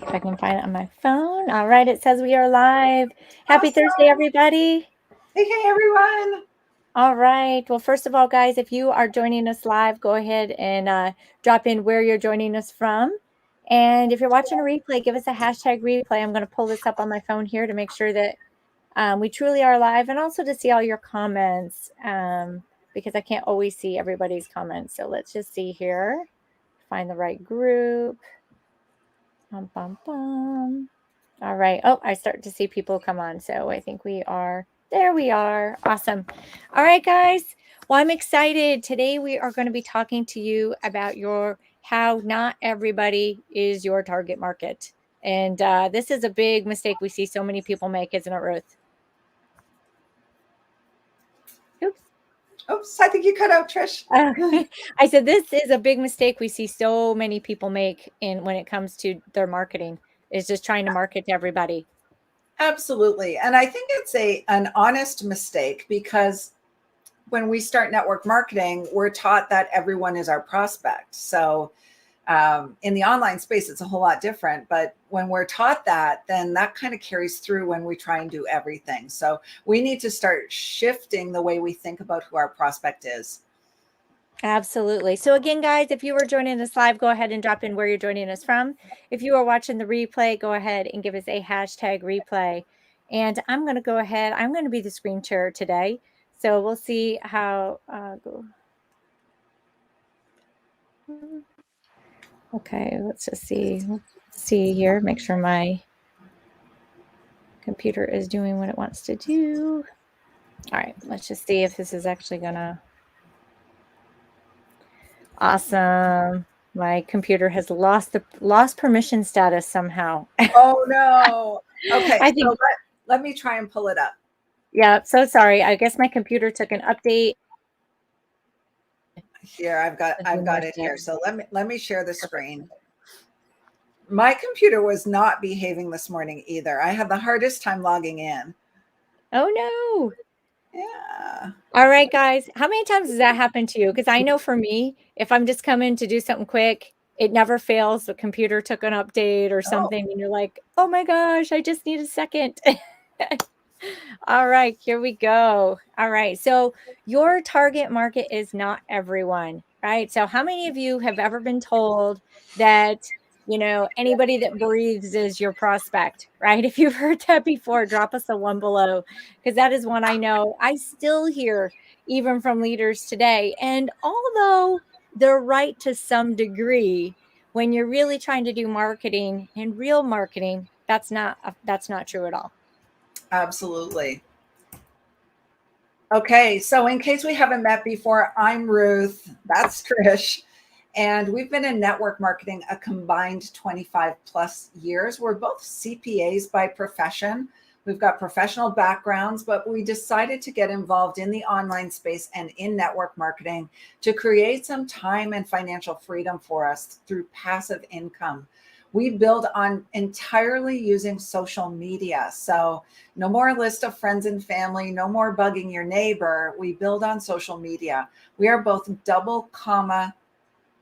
If I can find it on my phone. All right, it says we are live. Happy Thursday, Awesome. everybody. Hey, everyone. All right. Well, first of all, guys, if you are joining us live, go ahead and drop in where you're joining us from. And if you're watching a replay, give us a hashtag replay. I'm going to pull this up on my phone here to make sure that we truly are live, and also to see all your comments because I can't always see everybody's comments. So let's just see here. Find the right group. Bum, bum, bum. All right. Oh, I start to see people come on. So I think we are. There we are. Awesome. All right, guys. Well, I'm excited. Today we are going to be talking to you about how not everybody is your target market. And this is a big mistake we see so many people make, isn't it, Ruth? Oops. Oops, I think you cut out, Trish. I said this is a big mistake we see so many people make when it comes to their marketing, is just trying to market to everybody. Absolutely. And I think it's an honest mistake because when we start network marketing, we're taught that everyone is our prospect. So in the online space, it's a whole lot different. But when we're taught that, then that kind of carries through when we try and do everything. So we need to start shifting the way we think about who our prospect is. Absolutely. So again, guys, if you were joining us live, go ahead and drop in where you're joining us from. If you are watching the replay, go ahead and give us a hashtag replay. And I'm going to go ahead. I'm going to be the screen share today. So we'll see how. Okay, let's just see here. Make sure my computer is doing what it wants to do. All right, let's just see if this is actually going to. Awesome. My computer has lost permission status somehow. Oh, no. Okay, I so think, let me try and pull it up. yeah, so sorry. I guess my computer took an update. Here, Do I've more got it stuff. here. So let me share the screen. My computer was not behaving this morning either. I had the hardest time logging in. Oh no. Yeah. All right, guys. How many times does that happen to you? Because I know for me, if I'm just coming to do something quick, it never fails. The computer took an update or Oh, something, and you're like, oh my gosh, I just need a second. All right, here we go. All right. So your target market is not everyone, right? So how many of you have ever been told that, anybody that breathes is your prospect, right? If you've heard that before, drop us a one below, because that is one I know I still hear even from leaders today. And although they're right to some degree, when you're really trying to do marketing and real marketing, that's not true at all. absolutely. Okay, so in case we haven't met before, I'm Ruth. That's Trish. And we've been in network marketing a combined 25 plus years. We're both CPAs by profession. We've got professional backgrounds, but we decided to get involved in the online space and in network marketing to create some time and financial freedom for us through passive income. We build on entirely using social media. So no more list of friends and family, no more bugging your neighbor. We build on social media. We are both double comma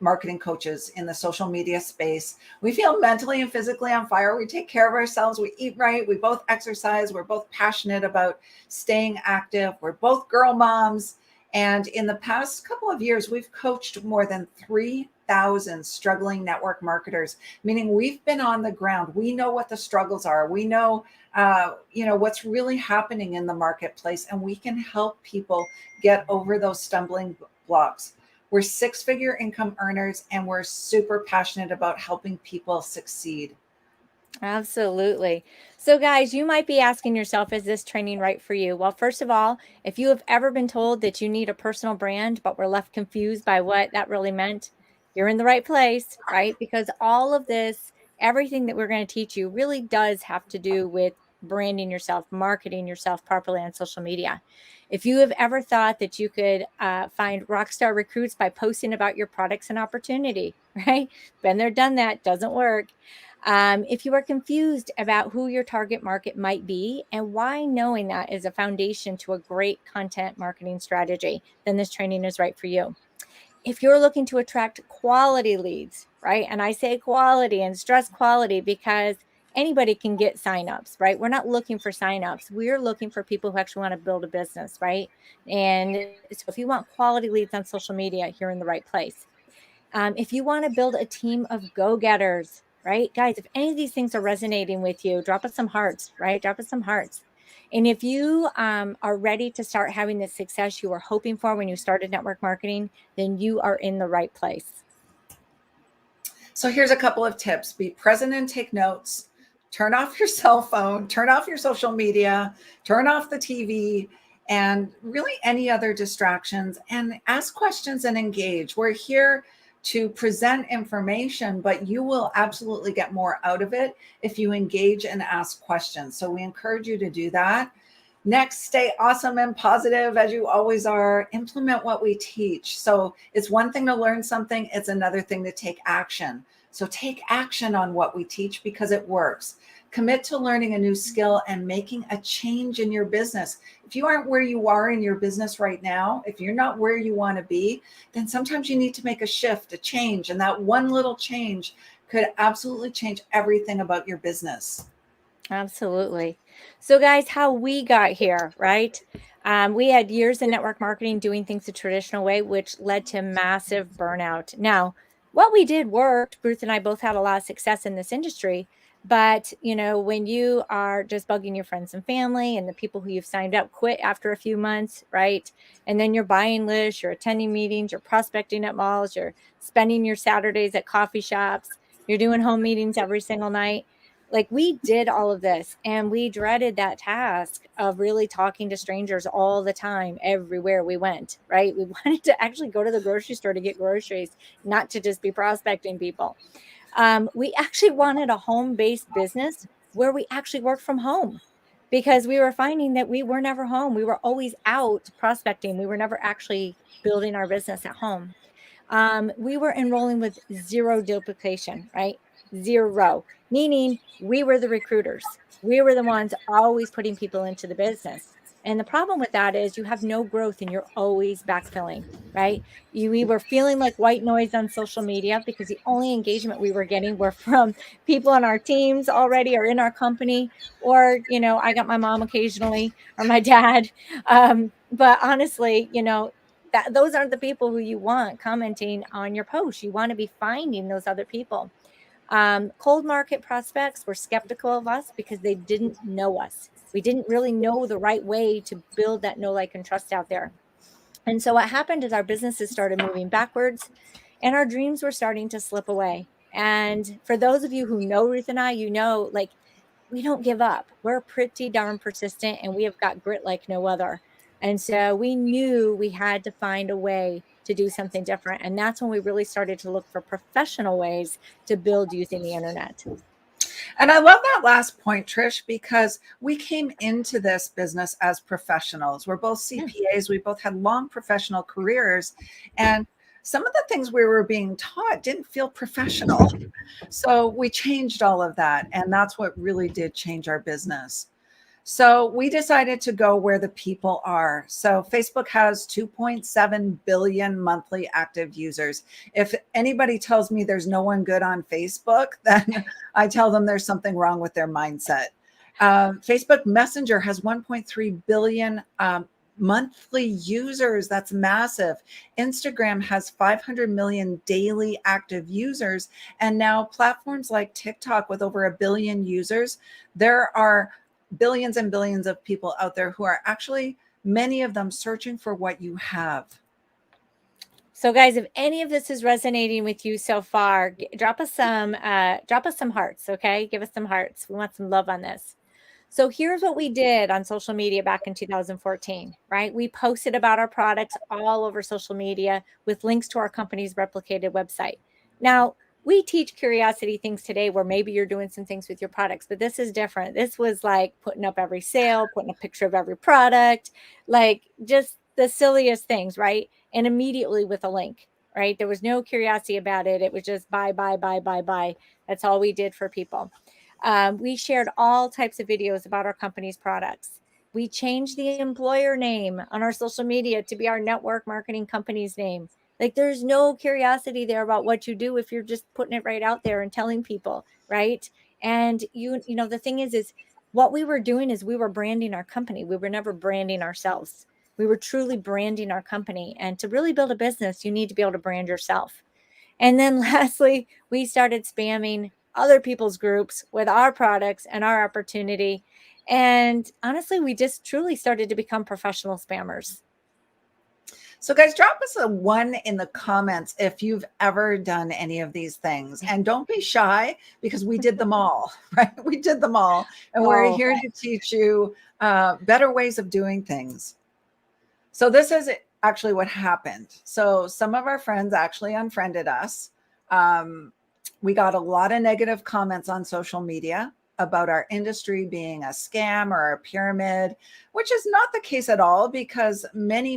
marketing coaches in the social media space. We feel mentally and physically on fire. We take care of ourselves. We eat right. We both exercise. We're both passionate about staying active. We're both girl moms. And in the past couple of years, we've coached more than 3,000 struggling network marketers, meaning we've been on the ground. We know what the struggles are. We know, what's really happening in the marketplace, and we can help people get over those stumbling blocks. We're six-figure income earners, and we're super passionate about helping people succeed. Absolutely. So, guys, you might be asking yourself, is this training right for you? Well, first of all, if you have ever been told that you need a personal brand, but were left confused by what that really meant, you're in the right place, right? Because all of this, everything that we're going to teach you really does have to do with branding yourself, marketing yourself properly on social media. If you have ever thought that you could find rockstar recruits by posting about your products and opportunity, right? Been there, done that, doesn't work. If you are confused about who your target market might be and why knowing that is a foundation to a great content marketing strategy, then this training is right for you. If you're looking to attract quality leads, right? And I say quality and stress quality because anybody can get signups, right? We're not looking for signups. We're looking for people who actually want to build a business, right? And so if you want quality leads on social media, you're in the right place. If you want to build a team of go-getters, right? Guys, if any of these things are resonating with you, drop us some hearts, right? Drop us some hearts. And if you are ready to start having the success you were hoping for when you started network marketing, then you are in the right place. So here's a couple of tips. Be present and take notes. Turn off your cell phone, turn off your social media, turn off the TV, and really any other distractions, and ask questions and engage. We're here to present information, but you will absolutely get more out of it if you engage and ask questions. So we encourage you to do that. Next, stay awesome and positive as you always are. Implement what we teach. So it's one thing to learn something, it's another thing to take action. So take action on what we teach because it works. Commit to learning a new skill and making a change in your business. If you aren't where you are in your business right now, if you're not where you want to be, then sometimes you need to make a shift, a change. And that one little change could absolutely change everything about your business. Absolutely. So, guys, how we got here, right? We had years in network marketing doing things the traditional way, which led to massive burnout. Now, what we did worked. Ruth and I both had a lot of success in this industry. But, when you are just bugging your friends and family and the people who you've signed up quit after a few months, right? And then you're buying lists, you're attending meetings, you're prospecting at malls, you're spending your Saturdays at coffee shops, you're doing home meetings every single night, like we did all of this and we dreaded that task of really talking to strangers all the time everywhere we went, right? We wanted to actually go to the grocery store to get groceries, not to just be prospecting people. We actually wanted a home-based business where we actually worked from home because we were finding that we were never home. We were always out prospecting. We were never actually building our business at home. We were enrolling with zero duplication, right? Zero, meaning we were the recruiters. We were the ones always putting people into the business. And the problem with that is you have no growth and you're always backfilling, right? We were feeling like white noise on social media because the only engagement we were getting were from people on our teams already or in our company, or, I got my mom occasionally or my dad. But honestly, that those aren't the people who you want commenting on your post. You want to be finding those other people. Cold market prospects were skeptical of us because they didn't know us. We didn't really know the right way to build that know, like, and trust out there. And so what happened is our businesses started moving backwards and our dreams were starting to slip away. And for those of you who know Ruth and I, like we don't give up. We're pretty darn persistent and we have got grit like no other. And so we knew we had to find a way to do something different. And that's when we really started to look for professional ways to build using the internet. And I love that last point, Trish, because we came into this business as professionals. We're both Yeah. CPAs. We both had long professional careers. And some of the things we were being taught didn't feel professional. So we changed all of that. And that's what really did change our business. So we decided to go where the people are. So Facebook has 2.7 billion monthly active users. If anybody tells me there's no one good on Facebook, then I tell them there's something wrong with their mindset. Facebook Messenger has 1.3 billion monthly users. That's massive. Instagram has 500 million daily active users. And now platforms like TikTok with over 1 billion users, there are billions and billions of people out there who are actually, many of them, searching for what you have. So guys, if any of this is resonating with you so far, drop us some hearts, okay? Give us some hearts. We want some love on this. So here's what we did on social media back in 2014, right? We posted about our products all over social media with links to our company's replicated website. Now, we teach curiosity things today where maybe you're doing some things with your products, but this is different. This was like putting up every sale, putting a picture of every product, like just the silliest things, right? And immediately with a link, right? There was no curiosity about it. It was just buy, buy, buy, buy, buy. That's all we did for people. We shared all types of videos about our company's products. We changed the employer name on our social media to be our network marketing company's name. Like there's no curiosity there about what you do if you're just putting it right out there and telling people, right? And you know, the thing is what we were doing is we were branding our company. We were never branding ourselves. We were truly branding our company. And to really build a business, you need to be able to brand yourself. And then lastly, we started spamming other people's groups with our products and our opportunity. And honestly, we just truly started to become professional spammers. So, guys, drop us a one in the comments if you've ever done any of these things. And don't be shy because we did them all, right? We did them all. And we're Oh, here to teach you better ways of doing things. So, this is actually what happened. So, some of our friends actually unfriended us. Um, we got a lot of negative comments on social media about our industry being a scam or a pyramid, which is not the case at all because many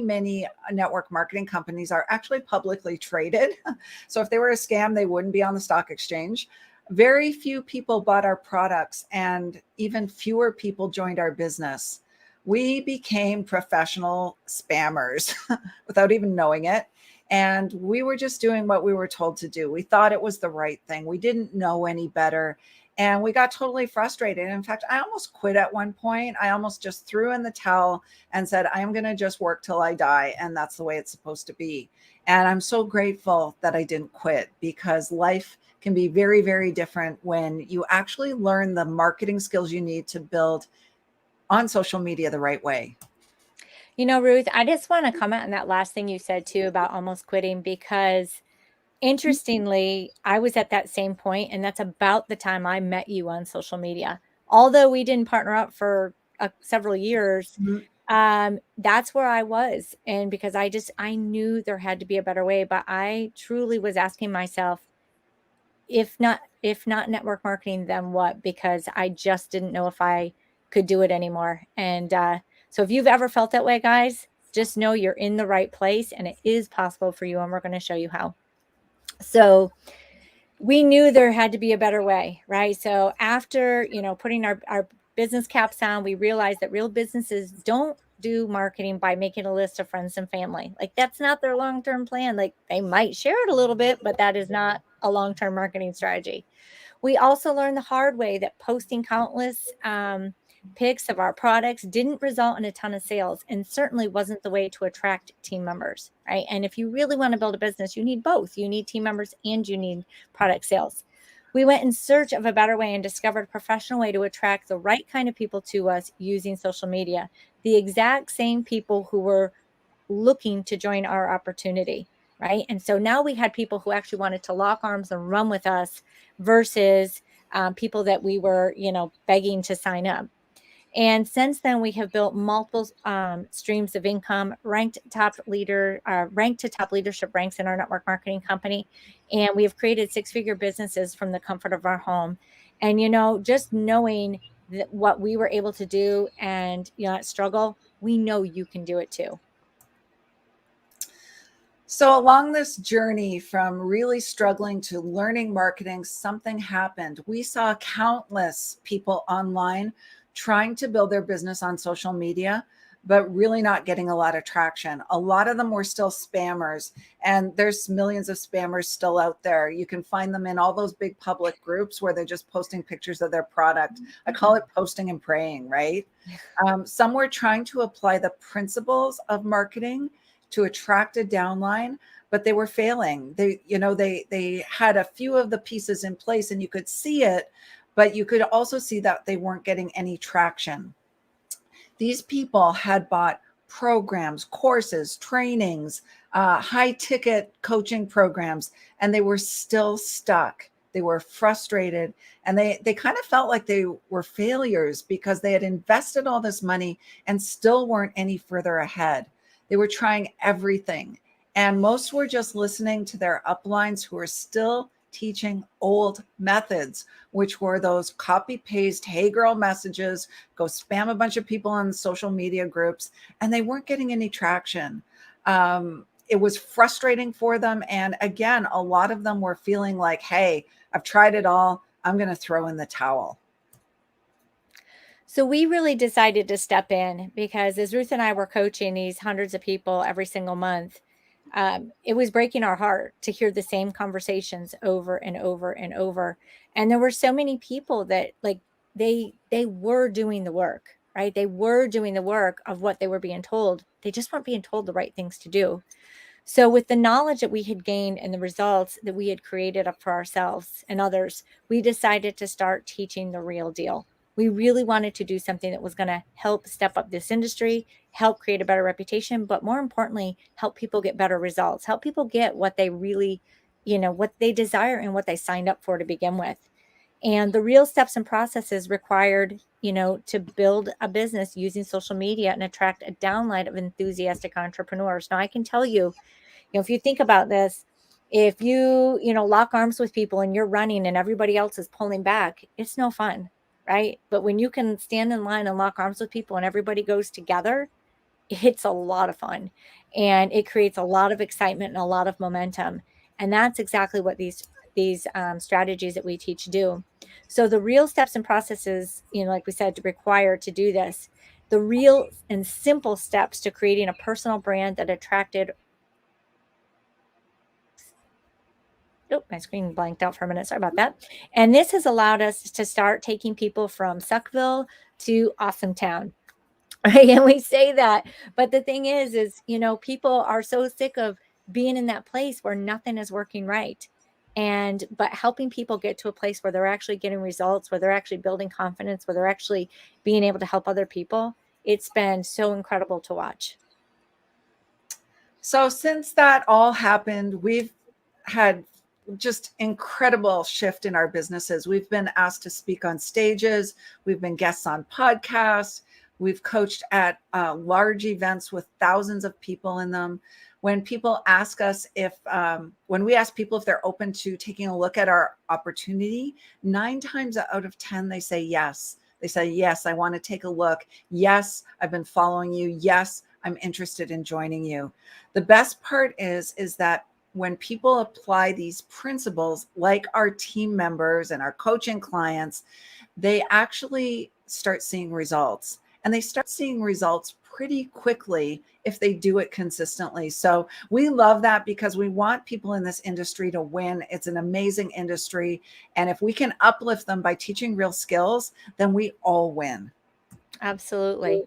network marketing companies are actually publicly traded. So if they were a scam, they wouldn't be on the stock exchange. Very few people bought our products and even fewer people joined our business. We became professional spammers without even knowing it. And we were just doing what we were told to do. We thought it was the right thing. We didn't know any better. And we got totally frustrated. In fact, I almost quit at one point. I almost just threw in the towel and said, I'm going to just work till I die. And that's the way it's supposed to be. And I'm so grateful that I didn't quit because life can be very different when you actually learn the marketing skills you need to build on social media the right way. you know, Ruth, I just want to comment on that last thing you said too about almost quitting because interestingly, I was at that same point, and that's about the time I met you on social media. Although we didn't partner up for several years, Mhm. that's where I was. And because I knew there had to be a better way, but I truly was asking myself, if not network marketing, then what? Because I just didn't know if I could do it anymore. And so if you've ever felt that way, guys, just know you're in the right place and it is possible for you. And we're going to show you how. So we knew there had to be a better way, right? So after, putting our business caps on, we realized that real businesses don't do marketing by making a list of friends and family. Like that's not their long-term plan. Like they might share it a little bit, but that is not a long-term marketing strategy. We also learned the hard way that posting countless pics of our products didn't result in a ton of sales and certainly wasn't the way to attract team members, right? And if you really want to build a business, you need both. You need team members and you need product sales. We went in search of a better way and discovered a professional way to attract the right kind of people to us using social media, the exact same people who were looking to join our opportunity, right? And so now we had people who actually wanted to lock arms and run with us versus people that we were, begging to sign up. And since then, we have built multiple streams of income, ranked to top leadership ranks in our network marketing company, and we have created six-figure businesses from the comfort of our home. And just knowing that what we were able to do, and that struggle, we know you can do it too. So, along this journey from really struggling to learning marketing, something happened. We saw countless people online trying to build their business on social media, but really not getting a lot of traction. A lot of them were still spammers, and there's millions of spammers still out there. You can find them in all those big public groups where they're just posting pictures of their product. I call it posting and praying, right? Some were trying to apply the principles of marketing to attract a downline, but they were failing. They had a few of the pieces in place and you could see it, but you could also see that they weren't getting any traction. These people had bought programs, courses, trainings, high ticket coaching programs, and they were still stuck. They were frustrated and they kind of felt like they were failures because they had invested all this money and still weren't any further ahead. They were trying everything. And most were just listening to their uplines who were still teaching old methods, which were those copy paste, hey girl messages, go spam a bunch of people on social media groups, and they weren't getting any traction. It was frustrating for them. And again, a lot of them were feeling like, hey, I've tried it all. I'm going to throw in the towel. So we really decided to step in because as Ruth and I were coaching these hundreds of people every single month, it was breaking our heart to hear the same conversations over and over and over. And there were so many people that like they were doing the work, right? They were doing the work of what they were being told. They just weren't being told the right things to do. So, with the knowledge that we had gained and the results that we had created up for ourselves and others, we decided to start teaching the real deal. We really wanted to do something that was going to help step up this industry, help create a better reputation, but more importantly, help people get better results, help people get what they really, what they desire and what they signed up for to begin with. And the real steps and processes required, to build a business using social media and attract a downline of enthusiastic entrepreneurs. Now, I can tell you, if you think about this, if you lock arms with people and you're running and everybody else is pulling back, it's no fun, right? But when you can stand in line and lock arms with people and everybody goes together, it's a lot of fun, and it creates a lot of excitement and a lot of momentum. And that's exactly what these strategies that we teach do. So the real steps and processes, like we said, required to do this, the real and simple steps to creating a personal brand that attracted. Oh, my screen blanked out for a minute. Sorry about that. And this has allowed us to start taking people from Suckville to Awesome Town. Right. And we say that. But the thing is, people are so sick of being in that place where nothing is working right. But helping people get to a place where they're actually getting results, where they're actually building confidence, where they're actually being able to help other people. It's been so incredible to watch. So since that all happened, we've had just incredible shift in our businesses. We've been asked to speak on stages. We've been guests on podcasts. We've coached at large events with thousands of people in them. When people ask us when we ask people if they're open to taking a look at our opportunity, 9 times out of 10, they say yes. They say, yes, I want to take a look. Yes, I've been following you. Yes, I'm interested in joining you. The best part is that when people apply these principles, like our team members and our coaching clients, they actually start seeing results, and they start seeing results pretty quickly if they do it consistently. So we love that because we want people in this industry to win. It's an amazing industry. And if we can uplift them by teaching real skills, then we all win. Absolutely.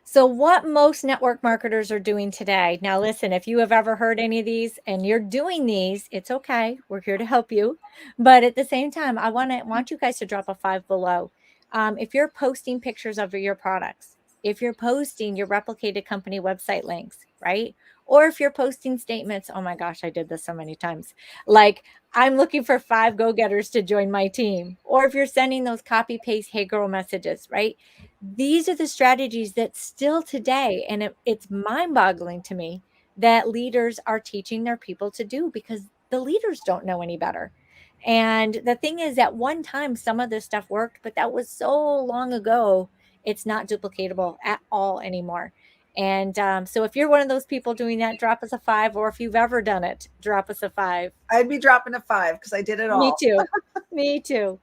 So, what most network marketers are doing today. Now, listen, if you have ever heard any of these and you're doing these, it's okay. We're here to help you. But at the same time, I want you guys to drop a 5 below. If you're posting pictures of your products, if you're posting your replicated company website links, right? Or if you're posting statements, oh my gosh, I did this so many times. Like, I'm looking for 5 go getters to join my team. Or if you're sending those copy paste, hey girl messages, right? These are the strategies that still today, and it's mind boggling to me that leaders are teaching their people to do because the leaders don't know any better. And the thing is, at one time, some of this stuff worked, but that was so long ago, it's not duplicatable at all anymore. And so if you're one of those people doing that, drop us a 5, or if you've ever done it, drop us a 5. I'd be dropping a 5 because I did it Me all. too. Me too.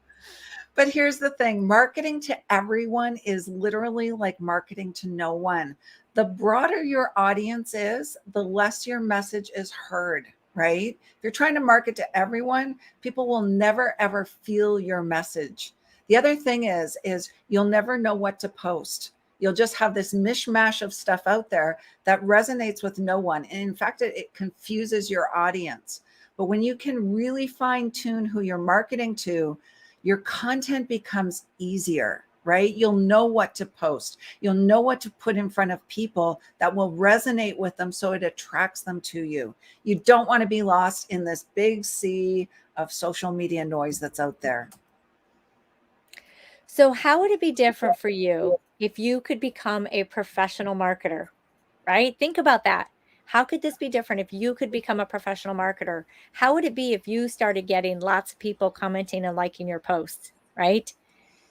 But here's the thing, marketing to everyone is literally like marketing to no one. The broader your audience is, the less your message is heard, right? If you're trying to market to everyone, people will never ever feel your message. The other thing is you'll never know what to post. You'll just have this mishmash of stuff out there that resonates with no one. And in fact, it confuses your audience. But when you can really fine tune who you're marketing to, your content becomes easier, right? You'll know what to post. You'll know what to put in front of people that will resonate with them so it attracts them to you. You don't want to be lost in this big sea of social media noise that's out there. So, how would it be different for you if you could become a professional marketer, right? Think about that. How could this be different if you could become a professional marketer? How would it be if you started getting lots of people commenting and liking your posts, right?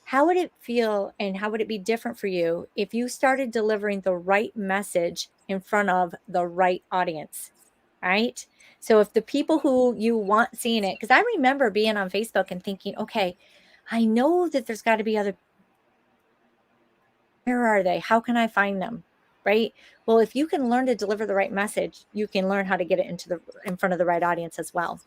How would it feel and how would it be different for you if you started delivering the right message in front of the right audience, right? So, if the people who you want seeing it, because I remember being on Facebook and thinking, okay, I know that there's got to be other. Where are they? How can I find them? right? Well, if you can learn to deliver the right message, you can learn how to get it in front of the right audience as well.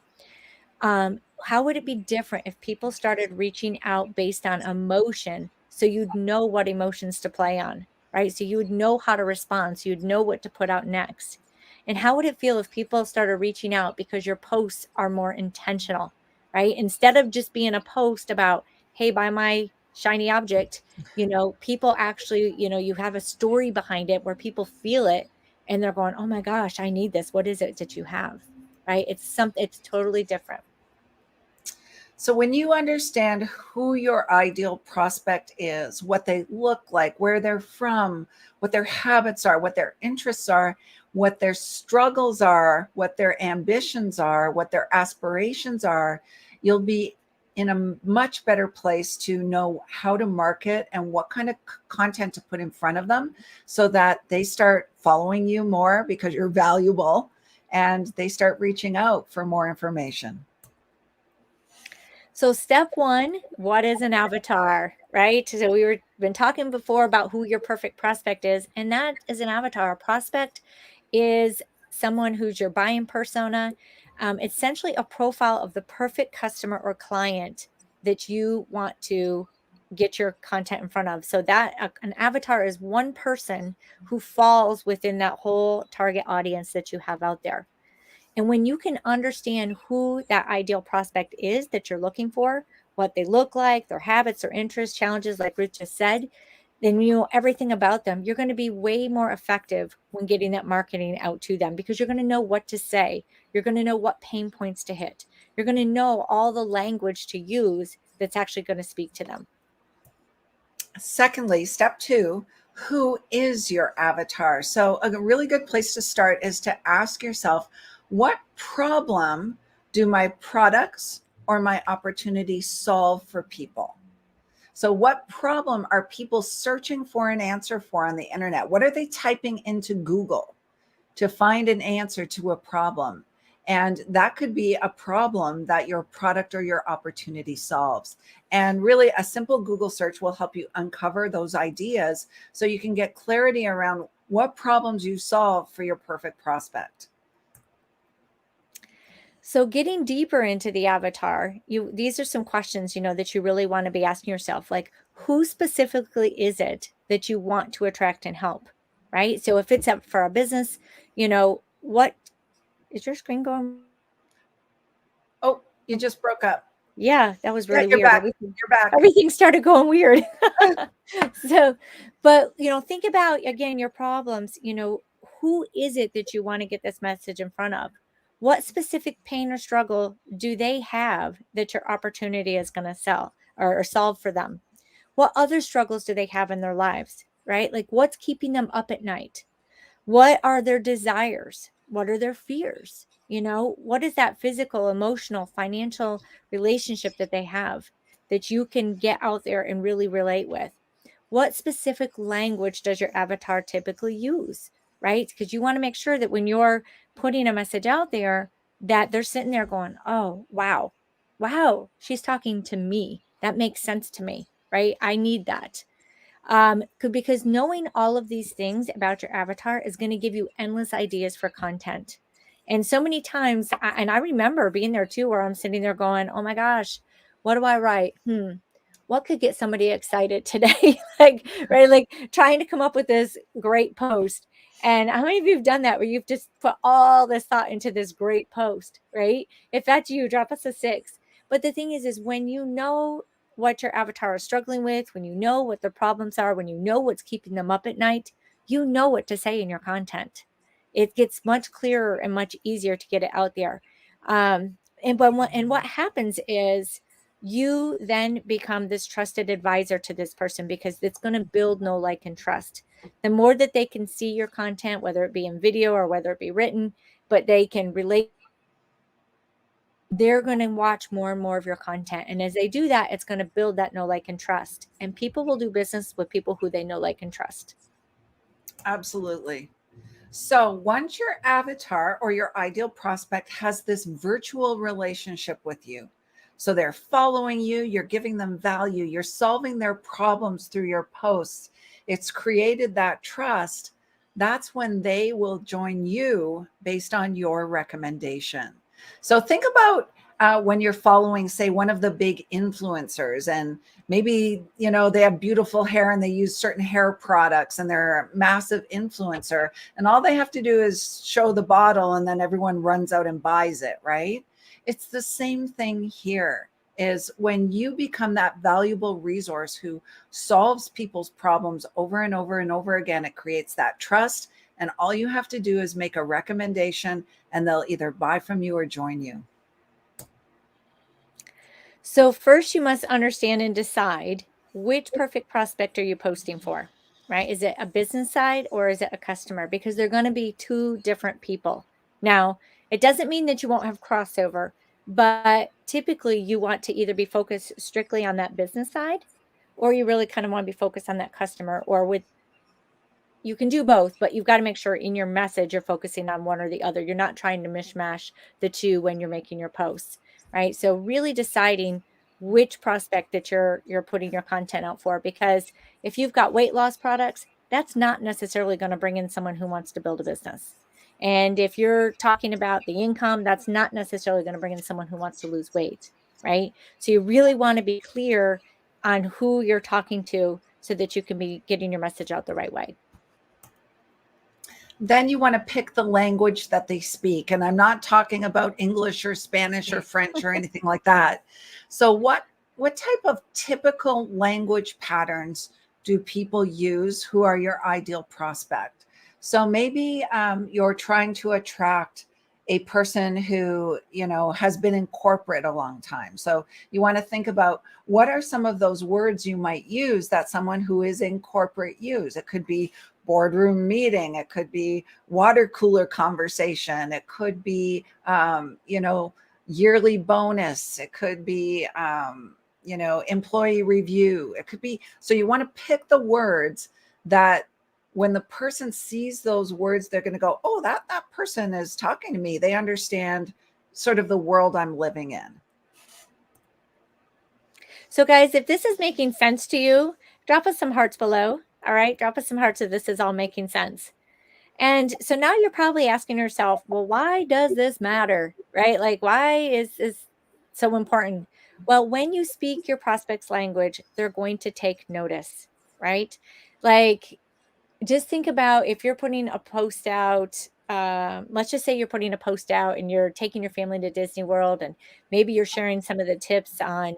How would it be different if people started reaching out based on emotion so you'd know what emotions to play on, right? So you would know how to respond, so you'd know what to put out next. And how would it feel if people started reaching out because your posts are more intentional, right? Instead of just being a post about, hey, buy my shiny object, people actually, you have a story behind it where people feel it and they're going, oh my gosh, I need this. What is it that you have? Right? It's totally different. So when you understand who your ideal prospect is, what they look like, where they're from, what their habits are, what their interests are, what their struggles are, what their ambitions are, what their aspirations are, you'll be in a much better place to know how to market and what kind of content to put in front of them so that they start following you more because you're valuable and they start reaching out for more information. So step one, what is an avatar, right? So been talking before about who your perfect prospect is, and that is an avatar. A prospect is someone who's your buying persona, essentially a profile of the perfect customer or client that you want to get your content in front of. So that an avatar is one person who falls within that whole target audience that you have out there. And when you can understand who that ideal prospect is that you're looking for, what they look like, their habits, their interests, challenges, like Ruth just said, then you know everything about them. You're going to be way more effective when getting that marketing out to them because you're going to know what to say. You're going to know what pain points to hit. You're going to know all the language to use that's actually going to speak to them. Secondly, step two, who is your avatar? So, a really good place to start is to ask yourself, what problem do my products or my opportunities solve for people? So, what problem are people searching for an answer for on the internet? What are they typing into Google to find an answer to a problem? And that could be a problem that your product or your opportunity solves. And really, a simple Google search will help you uncover those ideas so you can get clarity around what problems you solve for your perfect prospect. So getting deeper into the avatar, these are some questions, that you really want to be asking yourself, like who specifically is it that you want to attract and help, right? So if it's up for a business, what is your screen going? Oh, you just broke up. Yeah, that was Yeah, really you're weird. back. Everything You're back. everything started going weird. So, but, think about again your problems, who is it that you want to get this message in front of? What specific pain or struggle do they have that your opportunity is going to sell or solve for them? What other struggles do they have in their lives, right? Like what's keeping them up at night? What are their desires? What are their fears? What is that physical, emotional, financial relationship that they have that you can get out there and really relate with? What specific language does your avatar typically use? Right? Because you want to make sure that when you're putting a message out there, that they're sitting there going, oh, wow, wow, she's talking to me. That makes sense to me, right? I need that. Because knowing all of these things about your avatar is going to give you endless ideas for content. And so many times, and I remember being there too, where I'm sitting there going, oh my gosh, what do I write? What could get somebody excited today? Like, right, like trying to come up with this great post. And how many of you have done that where you've just put all this thought into this great post, right? If that's you, drop us a 6. But the thing is when you know what your avatar is struggling with, when you know what their problems are, when you know what's keeping them up at night, you know what to say in your content. It gets much clearer and much easier to get it out there. And what happens is you then become this trusted advisor to this person because it's going to build know, like, and trust. The more that they can see your content, whether it be in video or whether it be written, but they can relate, they're going to watch more and more of your content. And as they do that, it's going to build that know, like, and trust. And people will do business with people who they know, like, and trust. Absolutely. So once your avatar or your ideal prospect has this virtual relationship with you, so they're following you, you're giving them value, you're solving their problems through your posts, it's created that trust. that's when they will join you based on your recommendation. So think about when you're following, say, one of the big influencers, and maybe, you know, they have beautiful hair and they use certain hair products and they're a massive influencer, and all they have to do is show the bottle and then everyone runs out and buys it, right? It's the same thing here. Is when you become that valuable resource who solves people's problems over and over and over again, it creates that trust. And all you have to do is make a recommendation and they'll either buy from you or join you. So first you must understand and decide which perfect prospect are you posting for, right? Is it a business side or is it a customer? Because they're going to be two different people. Now, it doesn't mean that you won't have crossover, but typically you want to either be focused strictly on that business side, or you really kind of want to be focused on that customer, or with you can do both, but you've got to make sure in your message you're focusing on one or the other. You're not trying to mishmash the two when you're making your posts, right? So really deciding which prospect that you're putting your content out for, because if you've got weight loss products, that's not necessarily going to bring in someone who wants to build a business. And if you're talking about the income, that's not necessarily going to bring in someone who wants to lose weight, right? So you really want to be clear on who you're talking to so that you can be getting your message out the right way. Then you want to pick the language that they speak. And I'm not talking about English or Spanish or French or anything like that. So what type of typical language patterns do people use who are your ideal prospect? So maybe you're trying to attract a person who, you know, has been in corporate a long time. So you want to think about what are some of those words you might use that someone who is in corporate use. It could be boardroom meeting, it could be water cooler conversation, it could be you know, yearly bonus, it could be you know, employee review, it could be. So you want to pick the words that when the person sees those words, they're going to go, oh, that person is talking to me, they understand sort of the world I'm living in. So, guys, if this is making sense to you, drop us some hearts below. All right. Drop us some hearts if this is all making sense. And so now you're probably asking yourself, well, why does this matter? Right? Like, why is this so important? Well, when you speak your prospect's language, they're going to take notice, right? Like, just think about if you're putting a post out, let's just say you're putting a post out and you're taking your family to Disney World, and maybe you're sharing some of the tips on,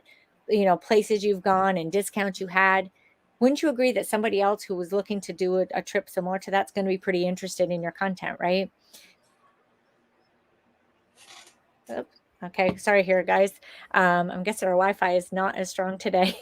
places you've gone and discounts you had. Wouldn't you agree that somebody else who was looking to do a trip similar to that's going to be pretty interested in your content, right? Oops. Okay, sorry here, guys. I'm guessing our Wi-Fi is not as strong today,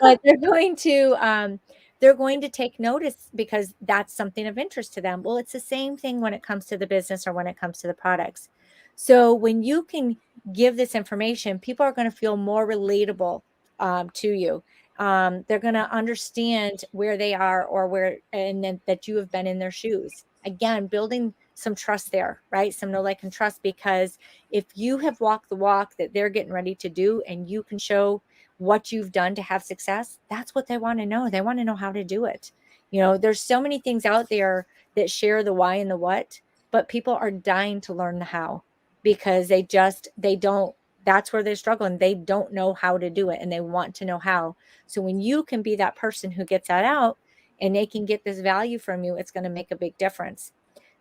but they're going to take notice because that's something of interest to them. Well, it's the same thing when it comes to the business or when it comes to the products. So when you can give this information, people are going to feel more relatable to you. They're going to understand where they are or where, and then that you have been in their shoes. Again, building some trust there, right? Some know, like, and trust, because if you have walked the walk that they're getting ready to do and you can show what you've done to have success, that's what they want to know. They want to know how to do it. There's so many things out there that share the why and the what, but people are dying to learn the how, because they don't, that's where they're struggling. They don't know how to do it and they want to know how. So when you can be that person who gets that out and they can get this value from you, it's going to make a big difference.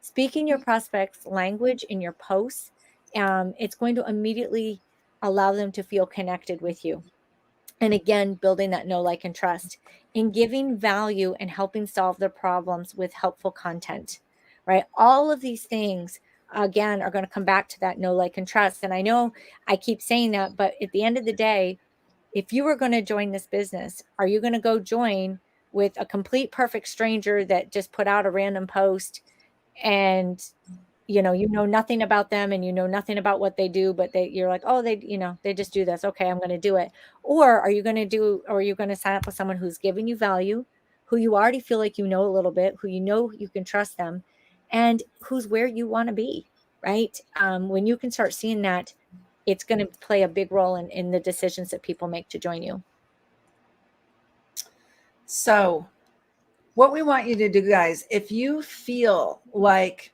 Speaking your prospects language in your posts, it's going to immediately allow them to feel connected with you. And again, building that know, like, and trust in giving value and helping solve their problems with helpful content, right? All of these things, again, are going to come back to that know, like, and trust. And I know I keep saying that, but at the end of the day, if you were going to join this business, are you going to go join with a complete perfect stranger that just put out a random post and you know nothing about them and you know nothing about what they do, but you're like, oh, they just do this, okay, I'm going to do it? Or are you going to sign up with someone who's giving you value, who you already feel like you know a little bit, who you know you can trust them, and who's where you want to be, right? When you can start seeing that, it's going to play a big role in the decisions that people make to join you. So What we want you to do, guys, if you feel like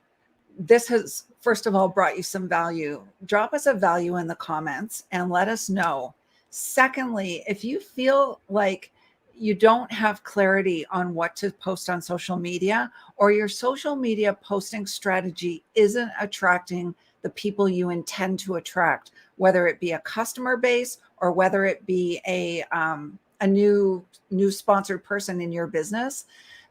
this has, first of all, brought you some value, drop us a value in the comments and let us know. Secondly, if you feel like you don't have clarity on what to post on social media, or your social media posting strategy isn't attracting the people you intend to attract, whether it be a customer base or whether it be a new sponsored person in your business,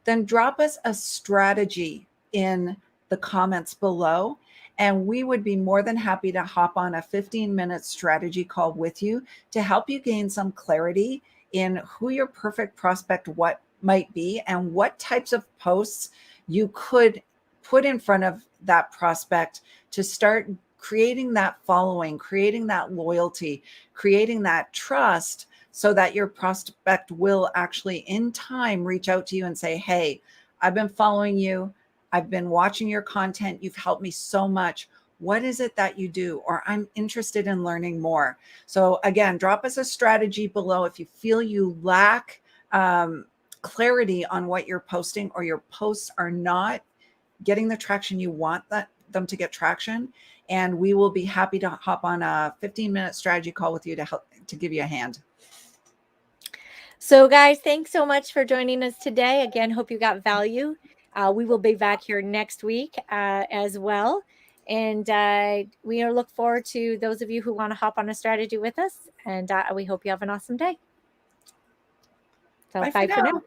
then drop us a strategy in the comments below. And we would be more than happy to hop on a 15-minute strategy call with you to help you gain some clarity in who your perfect prospect what might be and what types of posts you could put in front of that prospect to start creating that following, creating that loyalty, creating that trust, so that your prospect will actually in time reach out to you and say, hey, I've been following you. I've been watching your content. You've helped me so much. What is it that you do? Or I'm interested in learning more. So again, drop us a strategy below if you feel you lack clarity on what you're posting, or your posts are not getting the traction you want them to get traction. And we will be happy to hop on a 15-minute strategy call with you to help to give you a hand. So guys, thanks so much for joining us today. Again, hope you got value. We will be back here next week as well. And we look forward to those of you who want to hop on a strategy with us. And we hope you have an awesome day. So Bye bye for for now. now.